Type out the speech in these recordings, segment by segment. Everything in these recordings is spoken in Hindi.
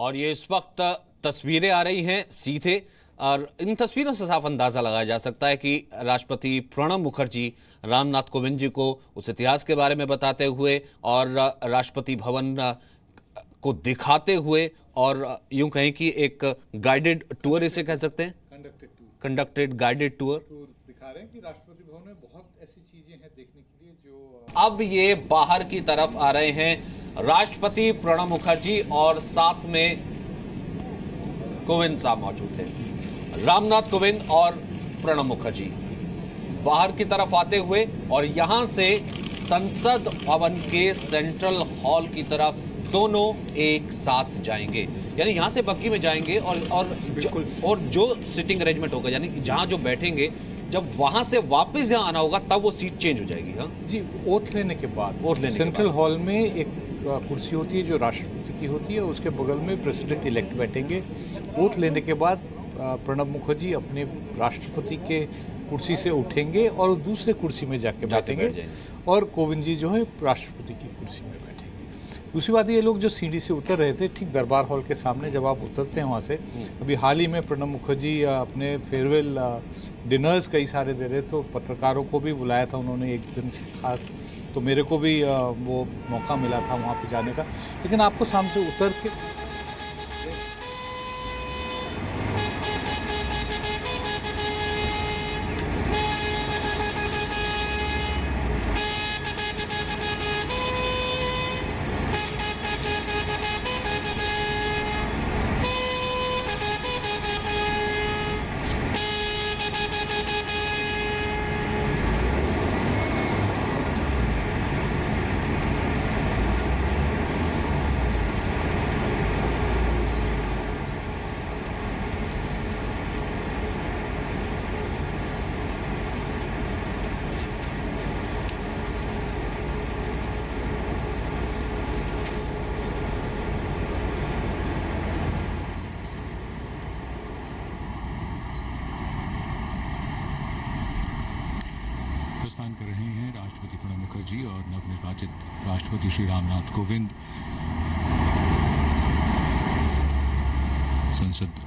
और ये इस वक्त तस्वीरें आ रही हैं सीधे, और इन तस्वीरों से साफ अंदाजा लगाया जा सकता है कि राष्ट्रपति प्रणब मुखर्जी रामनाथ कोविंद जी को उस इतिहास के बारे में बताते हुए और राष्ट्रपति भवन को दिखाते हुए, और यूं कहें कि एक गाइडेड टूर इसे कह सकते हैं, कंडक्टेड गाइडेड टूर दिखा रहे हैं कि राष्ट्रपति भवन में बहुत ऐसी चीजें हैं देखने के लिए जो अब ये बाहर की तरफ आ रहे हैं राष्ट्रपति प्रणब मुखर्जी और साथ में कोविंद साहब मौजूद थे। रामनाथ कोविंद और प्रणब मुखर्जी बाहर की तरफ आते हुए और यहां से संसद भवन के सेंट्रल हॉल की तरफ दोनों एक साथ जाएंगे, यानी यहां से बग्गी में जाएंगे और जो सिटिंग अरेंजमेंट होगा, यानी जहां जो बैठेंगे, जब वहां से वापस यहां आना होगा तब वो सीट चेंज हो जाएगी। हाँ जी, ओथ लेने के बाद सेंट्रल हॉल में एक कुर्सी होती है जो राष्ट्रपति की होती है, उसके बगल में प्रेसिडेंट इलेक्ट बैठेंगे। ओथ लेने के बाद प्रणब मुखर्जी अपने राष्ट्रपति के कुर्सी से उठेंगे और दूसरे कुर्सी में जाके बैठेंगे और कोविंद जी जो है राष्ट्रपति की कुर्सी में बैठेंगे। दूसरी बात, ये लोग जो सीढ़ी से उतर रहे थे ठीक दरबार हॉल के सामने, जब आप उतरते हैं वहाँ से, अभी हाल ही में प्रणब मुखर्जी अपने फेयरवेल डिनर्स कई सारे दे रहे, तो पत्रकारों को भी बुलाया था उन्होंने एक दिन खास, तो मेरे को भी वो मौका मिला था वहाँ पे जाने का। लेकिन आपको सामने से उतर के प्रस्थान कर रहे हैं राष्ट्रपति प्रणब मुखर्जी और नवनिर्वाचित राष्ट्रपति श्री रामनाथ कोविंद संसद।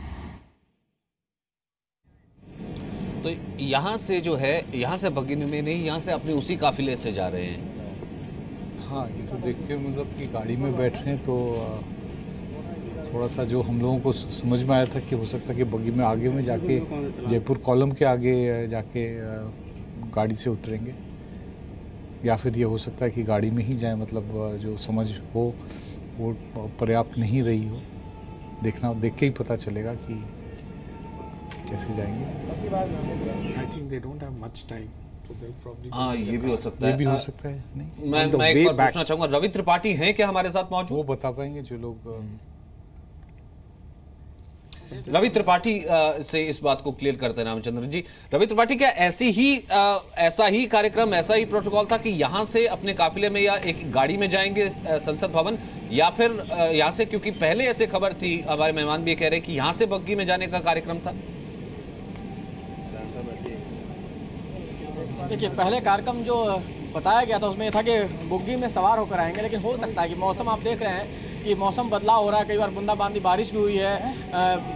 तो यहाँ से जो है, यहाँ से बग्गी में नहीं, यहाँ से अपने उसी काफिले से जा रहे हैं। हाँ, ये तो देख के मतलब कि गाड़ी में बैठ रहे हैं तो थोड़ा सा जो हम लोगों को समझ में आया था कि हो सकता है कि बग्गी में आगे में जाके जयपुर कॉलम के आगे जाके गाड़ी से उतरेंगे, या फिर ये हो सकता है कि गाड़ी में ही जाए, मतलब जो समझ हो वो पर्याप्त नहीं रही हो। देख के ही पता चलेगा कि कैसे जाएंगे। I think they don't have much time, so they'll probably. हाँ, ये भी हो सकता है। ये भी हो सकता है। नहीं, मैं एक बार पूछना चाहूंगा, रवि त्रिपाठी हैं क्या हमारे साथ मौजूद? वो बता पाएंगे जो लोग। रवि त्रिपाठी से इस बात को क्लियर करते हैं रामचंद्रन जी। रवि त्रिपाठी, क्या ऐसा ही कार्यक्रम, ऐसा ही प्रोटोकॉल था कि यहां से अपने काफिले में या एक गाड़ी में जाएंगे संसद भवन, या फिर यहां से, क्योंकि पहले ऐसे खबर थी, हमारे मेहमान भी कह रहे हैं कि यहां से बग्गी में जाने का कार्यक्रम था? देखिए, पहले कार्यक्रम जो बताया गया था उसमें यह था कि बुग्गी में सवार होकर आएंगे, लेकिन हो सकता है कि मौसम, आप देख रहे हैं कि मौसम बदलाव हो रहा है, कई बार बूंदाबांदी बारिश भी हुई है,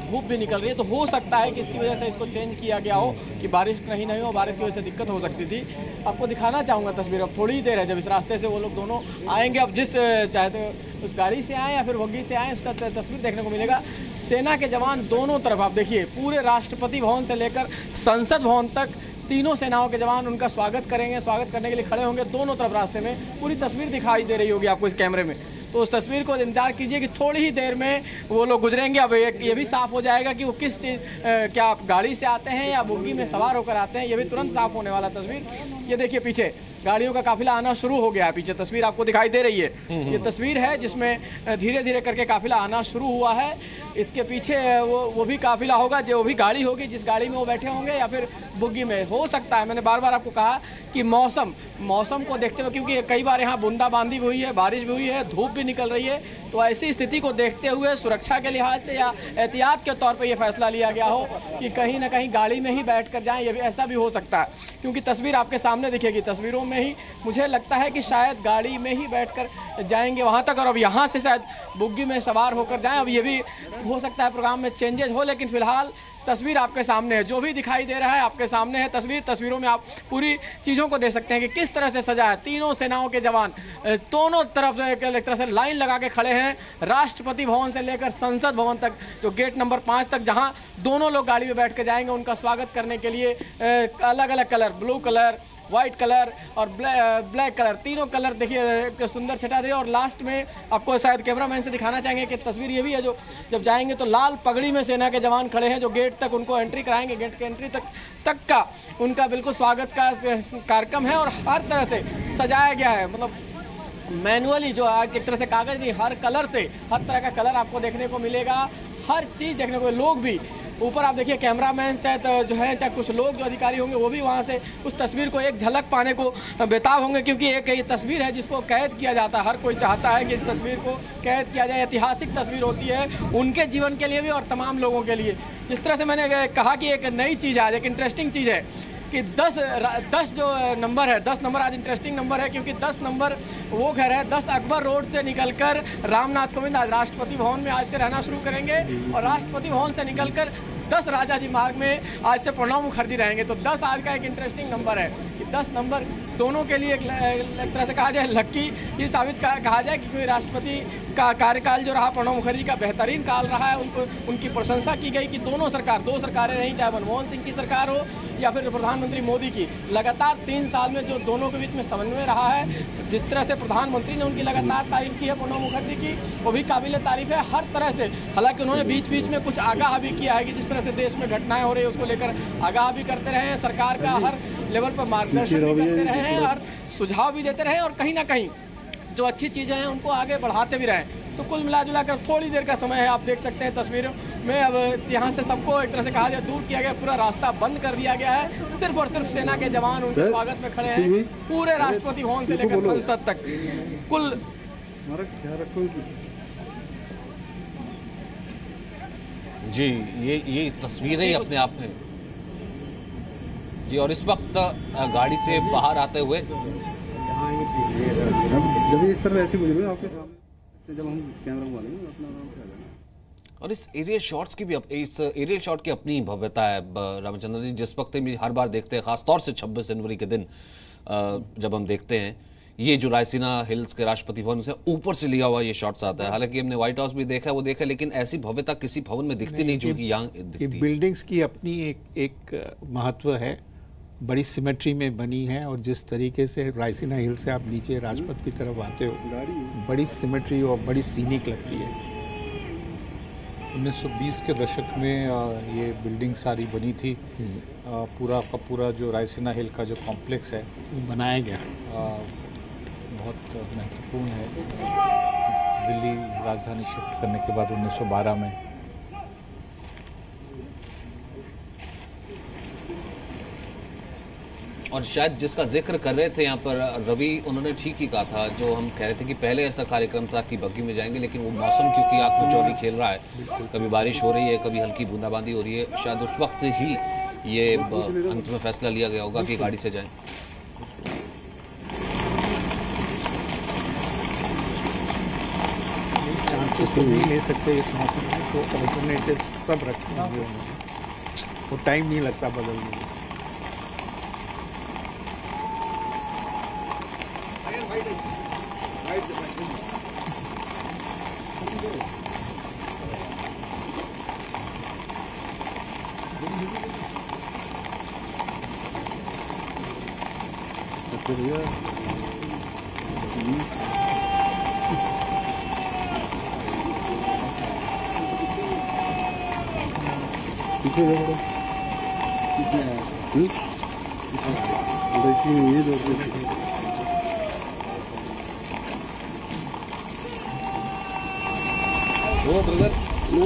धूप भी निकल रही है, तो हो सकता है कि इसकी वजह से इसको चेंज किया गया हो कि बारिश कहीं नहीं हो, बारिश की वजह से दिक्कत हो सकती थी। आपको दिखाना चाहूँगा तस्वीर, अब थोड़ी ही देर है जब इस रास्ते से वो लोग दोनों आएंगे। अब जिस चाहते उस गाड़ी से आएँ या फिर बग्गी से आएँ, उसका तस्वीर देखने को मिलेगा। सेना के जवान दोनों तरफ, आप देखिए, पूरे राष्ट्रपति भवन से लेकर संसद भवन तक तीनों सेनाओं के जवान उनका स्वागत करेंगे, स्वागत करने के लिए खड़े होंगे दोनों तरफ रास्ते में। पूरी तस्वीर दिखाई दे रही होगी आपको इस कैमरे में, तो उस तस्वीर को इंतजार कीजिए कि थोड़ी ही देर में वो लोग गुजरेंगे। अब ये भी साफ हो जाएगा कि वो किस चीज़, क्या आप गाड़ी से आते हैं या बुग्गी में सवार होकर आते हैं, ये भी तुरंत साफ होने वाला तस्वीर। ये देखिए, पीछे गाड़ियों का काफिला आना शुरू हो गया है, पीछे तस्वीर आपको दिखाई दे रही है। ये तस्वीर है जिसमें धीरे धीरे करके काफिला आना शुरू हुआ है। इसके पीछे वो भी काफिला होगा, जो भी गाड़ी होगी जिस गाड़ी में वो बैठे होंगे, या फिर बुग्गी में। हो सकता है, मैंने बार बार आपको कहा कि मौसम को देखते हुए, क्योंकि कई बार यहाँ बूंदाबांदी भी हुई है, बारिश भी हुई है, धूप भी निकल रही है, तो ऐसी स्थिति को देखते हुए सुरक्षा के लिहाज से या एहतियात के तौर पर यह फैसला लिया गया हो कि कहीं ना कहीं गाड़ी में ही बैठ कर जाएँ, ये भी ऐसा भी हो सकता है। क्योंकि तस्वीर आपके सामने दिखेगी, तस्वीरों में ही मुझे लगता है कि शायद गाड़ी में ही बैठकर जाएंगे वहां तक और अब यहां से शायद बुग्गी में सवार होकर जाएं। अब ये भी हो सकता है प्रोग्राम में चेंजेस हो, लेकिन फिलहाल तस्वीर आपके सामने है, जो भी दिखाई दे रहा है आपके सामने है तस्वीर। तस्वीरों में आप पूरी चीज़ों को देख सकते हैं कि किस तरह से सजा है। तीनों सेनाओं के जवान दोनों तरफ एक तरह से लाइन लगा के खड़े हैं, राष्ट्रपति भवन से लेकर संसद भवन तक, जो गेट नंबर 5 तक, जहां दोनों लोग गाड़ी में बैठ के जाएंगे। उनका स्वागत करने के लिए अलग अलग colour, blue colour, white colour और ब्लैक कलर, तीनों कलर देखिए सुंदर छटा दे। और लास्ट में आपको शायद कैमरामैन से दिखाना चाहेंगे कि तस्वीर ये भी है, जो जब जाएंगे तो लाल पगड़ी में सेना के जवान खड़े हैं, जो गेट तक उनको एंट्री कराएंगे। गेट के एंट्री तक का उनका बिल्कुल स्वागत का कार्यक्रम है और हर तरह से सजाया गया है। मतलब मैनुअली जो एक तरह से कागज नहीं, हर कलर से हर तरह का कलर आपको देखने को मिलेगा, हर चीज़ देखने को। लोग भी ऊपर आप देखिए, कैमरामैन चाहे तो जो है, चाहे कुछ लोग जो अधिकारी होंगे वो भी वहाँ से उस तस्वीर को एक झलक पाने को बेताब होंगे, क्योंकि एक ये तस्वीर है जिसको कैद किया जाता है। हर कोई चाहता है कि इस तस्वीर को कैद किया जाए। ऐतिहासिक तस्वीर होती है उनके जीवन के लिए भी और तमाम लोगों के लिए। जिस तरह से मैंने कहा कि एक नई चीज़ आज, एक इंटरेस्टिंग चीज़ है कि 10 जो नंबर है, 10 नंबर आज इंटरेस्टिंग नंबर है, क्योंकि 10 नंबर वो घर है, 10 अकबर रोड से निकलकर रामनाथ कोविंद आज राष्ट्रपति भवन में आज से रहना शुरू करेंगे और राष्ट्रपति भवन से निकलकर 10 राजाजी मार्ग में आज से प्रणब मुखर्जी रहेंगे। तो 10 आज का एक इंटरेस्टिंग नंबर है कि 10 नंबर दोनों के लिए एक तरह से कहा जाए लक्की ये साबित कहा जाए, क्योंकि राष्ट्रपति का कार्यकाल जो रहा प्रणब मुखर्जी का बेहतरीन काल रहा है। उनकी प्रशंसा की गई कि दो सरकारें रहीं, चाहे मनमोहन सिंह की सरकार हो या फिर प्रधानमंत्री मोदी की, लगातार 3 साल में जो दोनों के बीच में समन्वय रहा है। जिस तरह से प्रधानमंत्री ने उनकी लगातार तारीफ की है प्रणब मुखर्जी की, वो भी काबिल तारीफ है हर तरह से। हालांकि उन्होंने बीच बीच में कुछ आगाह भी किया है कि जिस तरह से देश में घटनाएं हो रही है उसको लेकर आगाह भी करते रहे हैं, सरकार का हर लेवल पर मार्गदर्शन भी करते रहे हैं और सुझाव भी देते रहे और कहीं ना कहीं जो अच्छी चीज़ें हैं उनको आगे बढ़ाते भी रहें। तो कुल मिला जुला कर थोड़ी देर का समय है, आप देख सकते हैं तस्वीरों में। अब यहाँ से सबको एक तरह से कहा जाए दूर किया गया, पूरा रास्ता बंद कर दिया गया है। सिर्फ और सिर्फ सेना के जवान उनके स्वागत में खड़े हैं, पूरे राष्ट्रपति भवन से लेकर संसद तक। कुल जी ये तस्वीरें ही अपने आप में जी। और इस वक्त गाड़ी से बाहर आते हुए जब इस तरह ऐसी गुजरी आपके सामने, जब हम कैमरा घुमा लेंगे अपना आराम से आ जाना। और इस एरियल शॉट्स की भी इस एरियल शॉट की अपनी भव्यता है रामचंद्र जी। जिस वक्त हम हर बार देखते हैं, खासतौर से 26 जनवरी के दिन जब हम देखते हैं, ये जो रायसीना हिल्स के राष्ट्रपति भवन से ऊपर से लिया हुआ ये शॉट्स आता है। हालांकि हमने व्हाइट हाउस भी देखा है, वो देखा, लेकिन ऐसी भव्यता किसी भवन में दिखती नहीं जो कि यहाँ दिखती है। बिल्डिंग्स की अपनी एक महत्व है, बड़ी सिमेट्री में बनी है। और जिस तरीके से रायसीना हिल से आप नीचे राजपथ की तरफ आते हो, बड़ी सिमेट्री और बड़ी सीनिक लगती है। 1920 के दशक में ये बिल्डिंग सारी बनी थी। पूरा का पूरा जो रायसीना हिल का जो कॉम्प्लेक्स है बनाया गया, बहुत महत्वपूर्ण है। दिल्ली राजधानी शिफ्ट करने के बाद 1912 में और शायद जिसका जिक्र कर रहे थे यहाँ पर रवि, उन्होंने ठीक ही कहा था। जो हम कह रहे थे कि पहले ऐसा कार्यक्रम था कि बग्गी में जाएंगे, लेकिन वो मौसम क्योंकि आँख में चौड़ी खेल रहा है, कभी बारिश हो रही है, कभी हल्की बूंदाबांदी हो रही है, शायद उस वक्त ही ये अंत में फैसला लिया गया होगा कि गाड़ी से जाएं। चांसेस तो नहीं ले सकते इस मौसम में, तो अल्टरनेटिव सब रखे होंगे, वो टाइम नहीं लगता बदलने में। वो ब्रदर वो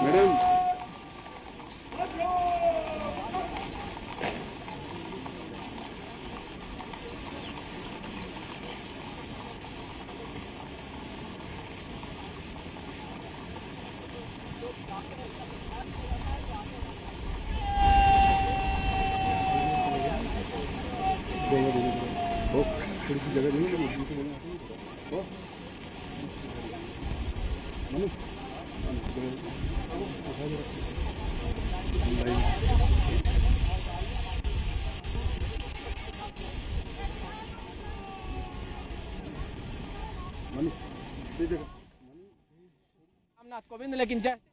मैडम थोड़ी सी जगह नहीं रामनाथ कोविंद, लेकिन जैसे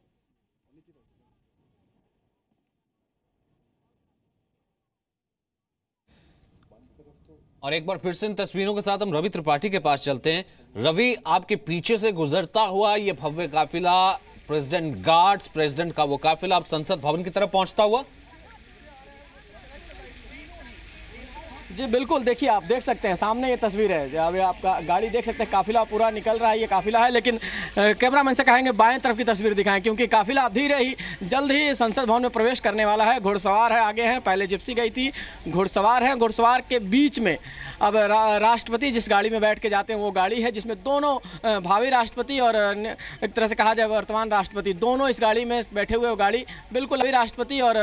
और एक बार फिर से इन तस्वीरों के साथ हम रवि त्रिपाठी के पास चलते हैं। रवि, आपके पीछे से गुजरता हुआ ये भव्य काफिला, प्रेसिडेंट गार्ड्स, प्रेसिडेंट का वो काफिला अब संसद भवन की तरफ पहुंचता हुआ। जी बिल्कुल, देखिए आप देख सकते हैं सामने ये तस्वीर है, अभी आपका गाड़ी देख सकते हैं, काफिला पूरा निकल रहा है, ये काफिला है। लेकिन कैमरामैन से कहेंगे बाएं तरफ की तस्वीर दिखाएं, क्योंकि काफिला धीरे ही जल्द ही संसद भवन में प्रवेश करने वाला है। घुड़सवार है, आगे हैं, पहले जिप्सी गई थी, घुड़सवार है। घुड़सवार के बीच में अब राष्ट्रपति जिस गाड़ी में बैठ के जाते हैं वो गाड़ी है, जिसमें दोनों भावी राष्ट्रपति और एक तरह से कहा जाए वर्तमान राष्ट्रपति दोनों इस गाड़ी में बैठे हुए। वो गाड़ी बिल्कुल भावी राष्ट्रपति और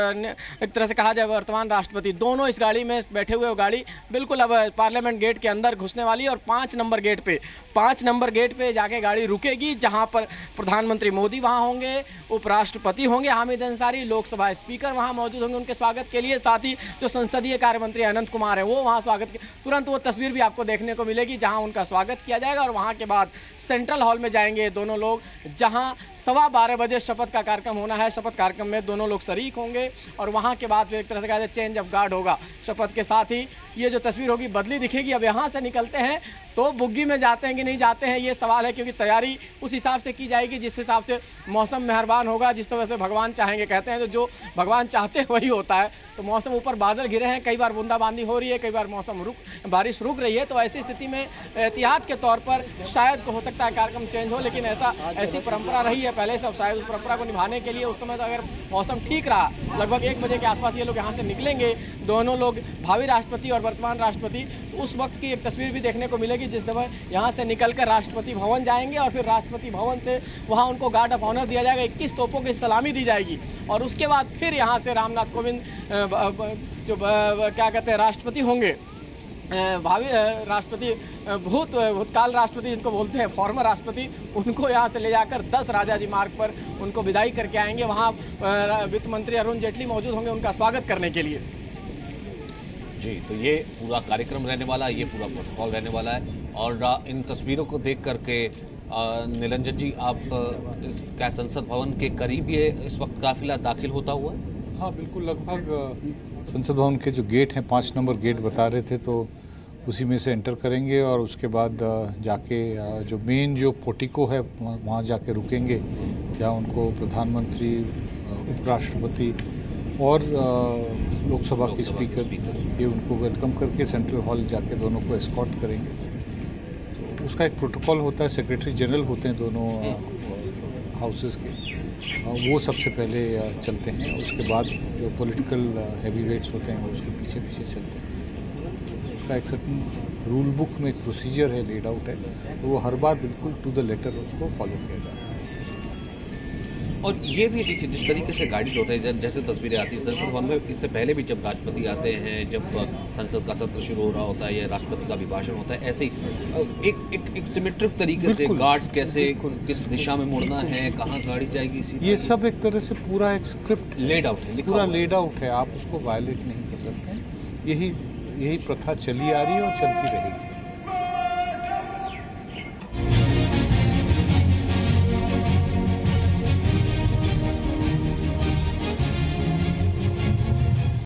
एक तरह से कहा जाए वर्तमान राष्ट्रपति दोनों इस गाड़ी में बैठे हुए। वो गाड़ी बिल्कुल अब पार्लियामेंट गेट के अंदर घुसने वाली है और 5 नंबर गेट पे जाके गाड़ी रुकेगी, जहां पर प्रधानमंत्री मोदी वहां होंगे, उपराष्ट्रपति होंगे हामिद अंसारी, लोकसभा स्पीकर वहां मौजूद होंगे उनके स्वागत के लिए। साथ ही जो संसदीय कार्य मंत्री अनंत कुमार है वो वहां स्वागत के तुरंत वो तस्वीर भी आपको देखने को मिलेगी जहां उनका स्वागत किया जाएगा। और वहां के बाद सेंट्रल हॉल में जाएंगे दोनों लोग, जहां 12:15 बजे शपथ का कार्यक्रम होना है। शपथ कार्यक्रम में दोनों लोग शरीक होंगे और वहां के बाद फिर एक तरह से कहा जाए चेंज ऑफ गार्ड होगा। शपथ के साथ ही ये जो तस्वीर होगी बदली दिखेगी। अब यहाँ से निकलते हैं तो बुग्गी में जाते हैं कि नहीं जाते हैं ये सवाल है, क्योंकि तैयारी उस हिसाब से की जाएगी जिस हिसाब से मौसम मेहरबान होगा, जिस तरह से भगवान चाहेंगे। कहते हैं तो जो भगवान चाहते हैं वही होता है। तो मौसम ऊपर बादल घिरे हैं, कई बार बूंदाबांदी हो रही है, कई बार बारिश रुक रही है। तो ऐसी स्थिति में एहतियात के तौर पर शायद हो सकता है कार्यक्रम चेंज हो, लेकिन ऐसी परंपरा रही है पहले से। शायद उस परंपरा को निभाने के लिए उस समय अगर मौसम ठीक रहा, लगभग 1 बजे के आसपास ये लोग यहाँ से निकलेंगे, दोनों लोग भावी राष्ट्रपति और वर्तमान राष्ट्रपति। तो उस वक्त की एक तस्वीर भी देखने को मिलेगी जिस समय यहाँ से निकलकर राष्ट्रपति भवन जाएंगे और फिर राष्ट्रपति भवन से वहाँ उनको गार्ड ऑफ ऑनर दिया जाएगा, 21 तोपों की सलामी दी जाएगी। और उसके बाद फिर यहाँ से रामनाथ कोविंद जो क्या कहते हैं राष्ट्रपति होंगे, भावी राष्ट्रपति, भूतकाल राष्ट्रपति जिनको बोलते हैं, फॉर्मर राष्ट्रपति, उनको यहाँ से ले जाकर 10 राजाजी मार्ग पर उनको विदाई करके आएंगे। वहाँ वित्त मंत्री अरुण जेटली मौजूद होंगे उनका स्वागत करने के लिए। जी, तो ये पूरा कार्यक्रम रहने वाला है, ये पूरा प्रोटोकॉल रहने वाला है। और इन तस्वीरों को देख करके निरंजन जी, आप क्या संसद भवन के करीब ये इस वक्त काफिला दाखिल होता हुआ? हाँ बिल्कुल, लगभग संसद भवन के जो गेट हैं 5 नंबर गेट बता रहे थे, तो उसी में से एंटर करेंगे और उसके बाद जाके जो मेन जो पोर्टिको है वहाँ जाके रुकेंगे, जहाँ उनको प्रधानमंत्री, उपराष्ट्रपति और लोकसभा के स्पीकर ये उनको वेलकम करके सेंट्रल हॉल जाके दोनों को एस्कॉर्ट करेंगे। तो उसका एक प्रोटोकॉल होता है, सेक्रेटरी जनरल होते हैं दोनों हाउसेस के, वो सबसे पहले चलते हैं। उसके बाद जो पॉलिटिकल हैवीवेट्स होते हैं वो उसके पीछे पीछे चलते हैं। उसका एक सर्टन रूल बुक में एक प्रोसीजर है, लेड आउट है, तो वो हर बार बिल्कुल टू द लेटर उसको फॉलो किया जाता है। और ये भी देखिए जिस तरीके से गाइड होता है, जैसे तस्वीरें आती हैं संसद भवन में, इससे पहले भी जब राष्ट्रपति आते हैं, जब संसद का सत्र शुरू हो रहा होता है या राष्ट्रपति का अभिभाषण होता है, ऐसे ही एक सिमेट्रिक तरीके से गार्ड्स कैसे किस दिशा में मुड़ना है, कहाँ गाड़ी जाएगी, ये सब एक तरह से पूरा एक स्क्रिप्ट लेड आउट है, पूरा लेड आउट है, आप उसको वायलेट नहीं कर सकते। यही प्रथा चली आ रही है और चलती रहेगी।